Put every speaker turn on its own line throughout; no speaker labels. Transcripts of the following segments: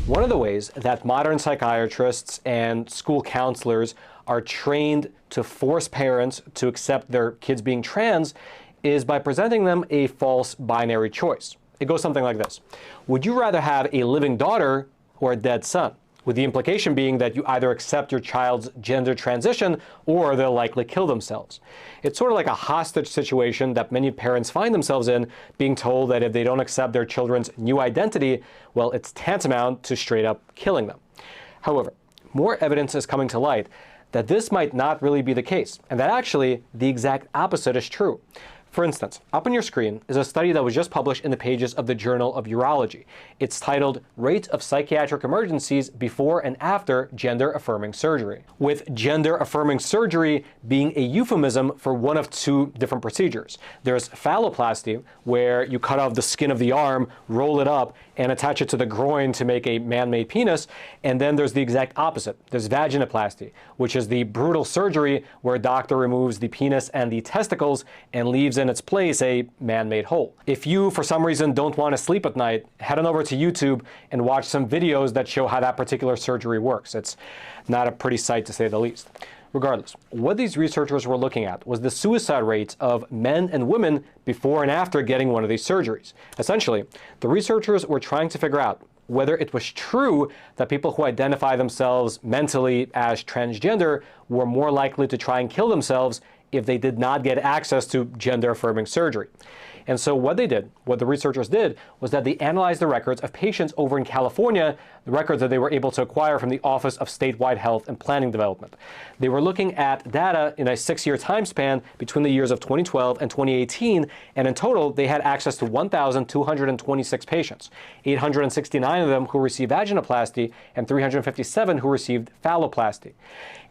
One of the ways that modern psychiatrists and school counselors are trained to force parents to accept their kids being trans is by presenting them a false binary choice. It goes something like this. Would you rather have a living daughter or a dead son? With the implication being that you either accept your child's gender transition or they'll likely kill themselves. It's sort of like a hostage situation that many parents find themselves in, being told that if they don't accept their children's new identity, well, it's tantamount to straight up killing them. However, more evidence is coming to light that this might not really be the case, and that actually the exact opposite is true. For instance, up on your screen is a study that was just published in the pages of the Journal of Urology. It's titled Rate of Psychiatric Emergencies Before and After Gender-Affirming Surgery, with gender-affirming surgery being a euphemism for one of two different procedures. There's phalloplasty, where you cut off the skin of the arm, roll it up, and attach it to the groin to make a man-made penis. And then there's the exact opposite. There's vaginoplasty, which is the brutal surgery where a doctor removes the penis and the testicles and leaves in its place a man-made hole. If you, for some reason, don't want to sleep at night, head on over to YouTube and watch some videos that show how that particular surgery works. It's not a pretty sight, to say the least. Regardless, what these researchers were looking at was the suicide rates of men and women before and after getting one of these surgeries. Essentially, the researchers were trying to figure out whether it was true that people who identify themselves mentally as transgender were more likely to try and kill themselves if they did not get access to gender-affirming surgery. And so what the researchers did, was that they analyzed the records of patients over in California, the records that they were able to acquire from the Office of Statewide Health and Planning Development. They were looking at data in a 6-year time span between the years of 2012 and 2018, and in total, they had access to 1,226 patients, 869 of them who received vaginoplasty and 357 who received phalloplasty.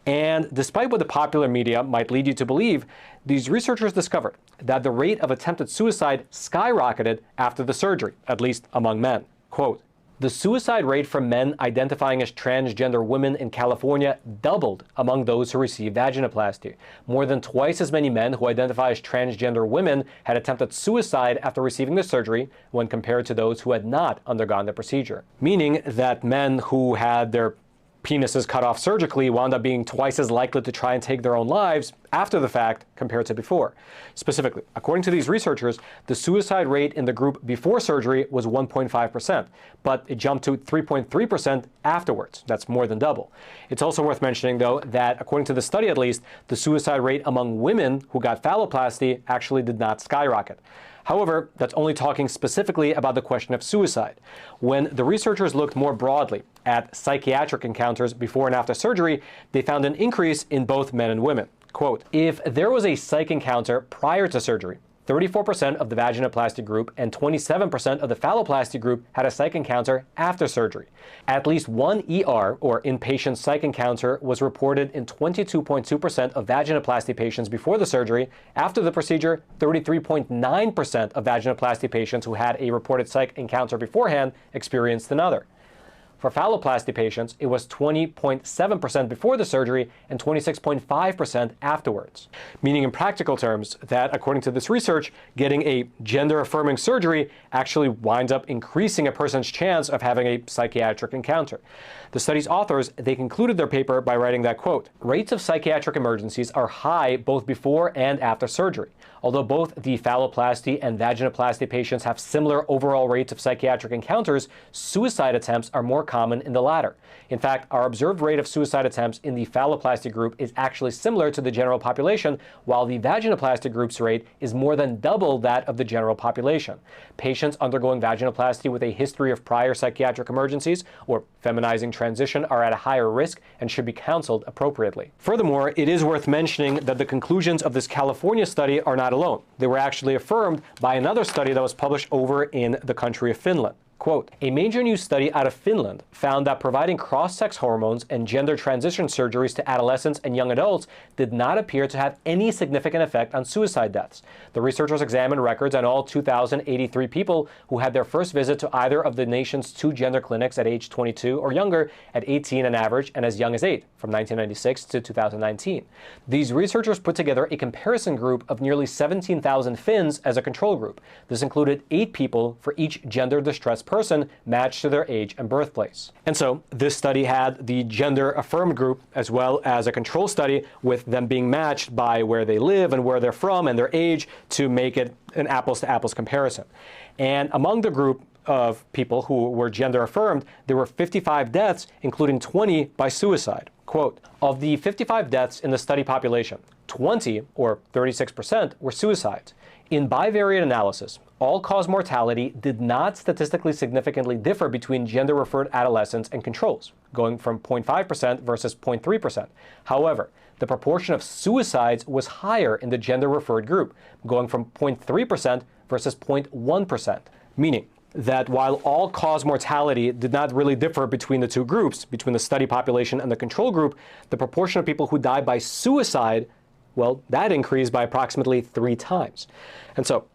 And despite what the popular media might lead you to believe, these researchers discovered that the rate of attempted suicide skyrocketed after the surgery, at least among men. Quote, "The suicide rate for men identifying as transgender women in California doubled among those who received vaginoplasty. More than twice as many men who identify as transgender women had attempted suicide after receiving the surgery when compared to those who had not undergone the procedure." Meaning that men who had their penises cut off surgically wound up being twice as likely to try and take their own lives after the fact compared to before. Specifically, according to these researchers, the suicide rate in the group before surgery was 1.5%, but it jumped to 3.3% afterwards. That's more than double. It's also worth mentioning, though, that according to the study at least, the suicide rate among women who got phalloplasty actually did not skyrocket. However, that's only talking specifically about the question of suicide. When the researchers looked more broadly at psychiatric encounters before and after surgery, they found an increase in both men and women. Quote, "If there was a psych encounter prior to surgery, 34% of the vaginoplasty group and 27% of the phalloplasty group had a psych encounter after surgery. At least one ER, or inpatient psych encounter, was reported in 22.2% of vaginoplasty patients before the surgery. After the procedure, 33.9% of vaginoplasty patients who had a reported psych encounter beforehand experienced another. For phalloplasty patients, it was 20.7% before the surgery and 26.5% afterwards. Meaning in practical terms that, according to this research, getting a gender-affirming surgery actually winds up increasing a person's chance of having a psychiatric encounter. The study's authors, they concluded their paper by writing that, quote, "Rates of psychiatric emergencies are high both before and after surgery. Although both the phalloplasty and vaginoplasty patients have similar overall rates of psychiatric encounters, suicide attempts are more common in the latter. In fact, our observed rate of suicide attempts in the phalloplasty group is actually similar to the general population, while the vaginoplasty group's rate is more than double that of the general population. Patients undergoing vaginoplasty with a history of prior psychiatric emergencies or feminizing transition are at a higher risk and should be counseled appropriately." Furthermore, it is worth mentioning that the conclusions of this California study are not alone. They were actually affirmed by another study that was published over in the country of Finland. Quote, "A major new study out of Finland found that providing cross-sex hormones and gender transition surgeries to adolescents and young adults did not appear to have any significant effect on suicide deaths. The researchers examined records on all 2,083 people who had their first visit to either of the nation's two gender clinics at age 22 or younger, at 18 on average, and as young as 8, from 1996 to 2019. These researchers put together a comparison group of nearly 17,000 Finns as a control group. This included 8 people for each gender distress person matched to their age and birthplace. And so this study had the gender-affirmed group as well as a control study with them being matched by where they live and where they're from and their age to make it an apples-to-apples comparison. And among the group of people who were gender-affirmed, there were 55 deaths, including 20 by suicide. Quote, of the 55 deaths in the study population, 20, or 36%, were suicides. In bivariate analysis, all-cause mortality did not statistically significantly differ between gender-referred adolescents and controls, going from 0.5% versus 0.3%. However, the proportion of suicides was higher in the gender-referred group, going from 0.3% versus 0.1%, meaning that while all-cause mortality did not really differ between the two groups, between the study population and the control group, the proportion of people who died by suicide, well, that increased by approximately 3 times. And so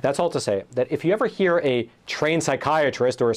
that's all to say that if you ever hear a trained psychiatrist or a